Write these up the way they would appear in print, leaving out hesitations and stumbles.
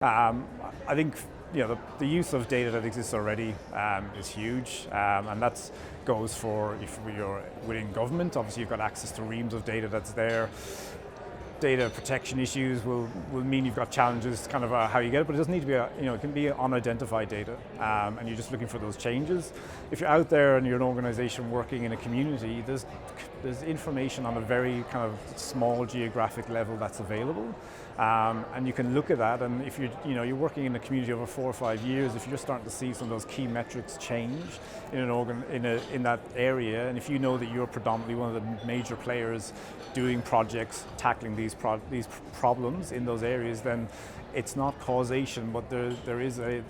I think the use of data that exists already is huge, and that goes for if you're within government. Obviously, you've got access to reams of data that's there. Data protection issues will mean you've got challenges, kind of how you get it, but it doesn't need to be, it can be unidentified data, and you're just looking for those changes. If you're out there and you're an organization working in a community, there's information on a very kind of small geographic level that's available, and you can look at that. And if you're working in a community over 4 or 5 years, if you're starting to see some of those key metrics change in that area, and if you know that you're predominantly one of the major players doing projects tackling these problems in those areas, then it's not causation, but there is a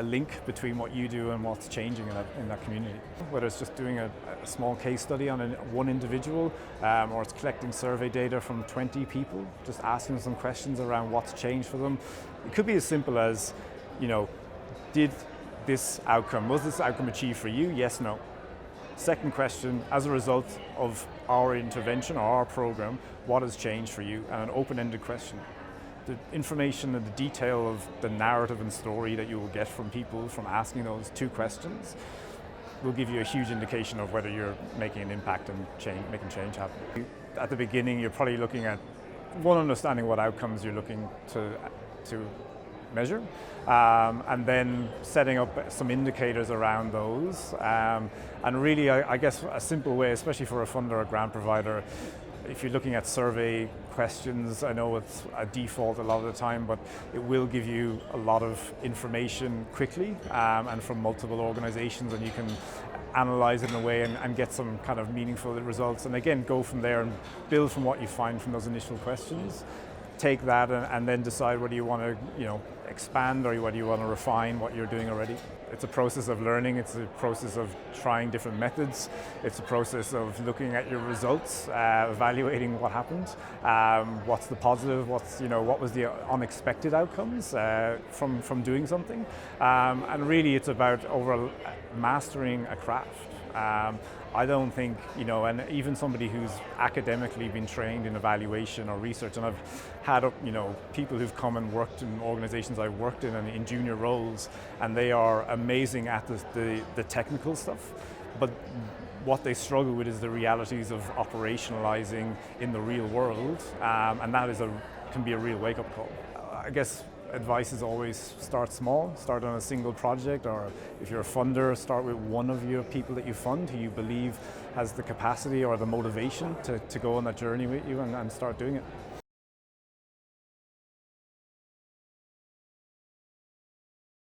link between what you do and what's changing in that community. Whether it's just doing a small case study on one individual, or it's collecting survey data from 20 people, just asking them some questions around what's changed for them. It could be as simple as, was this outcome achieved for you? Yes, no. Second question, as a result of our intervention or our program, what has changed for you? And an open-ended question. The information and the detail of the narrative and story that you will get from people from asking those 2 questions will give you a huge indication of whether you're making an impact and making change happen. At the beginning, you're probably looking at understanding what outcomes you're looking to measure, and then setting up some indicators around those. And really, I guess a simple way, especially for a funder or a grant provider, if you're looking at survey questions, I know it's a default a lot of the time, but it will give you a lot of information quickly, and from multiple organizations, and you can analyze it in a way and get some kind of meaningful results. And again, go from there and build from what you find from those initial questions. Take that and then decide whether you want to expand or whether you want to refine what you're doing already. It's a process of learning, it's a process of trying different methods, it's a process of looking at your results, evaluating what happened, what's the positive, what was the unexpected outcomes from doing something, and really it's about mastering a craft. I don't think, and even somebody who's academically been trained in evaluation or research, and I've had, people who've come and worked in organizations I've worked in junior roles, and they are amazing at the technical stuff, but what they struggle with is the realities of operationalizing in the real world, and that can be a real wake-up call. I guess advice is always start small, start on a single project, or if you're a funder, start with one of your people that you fund who you believe has the capacity or the motivation to go on that journey with you and start doing it.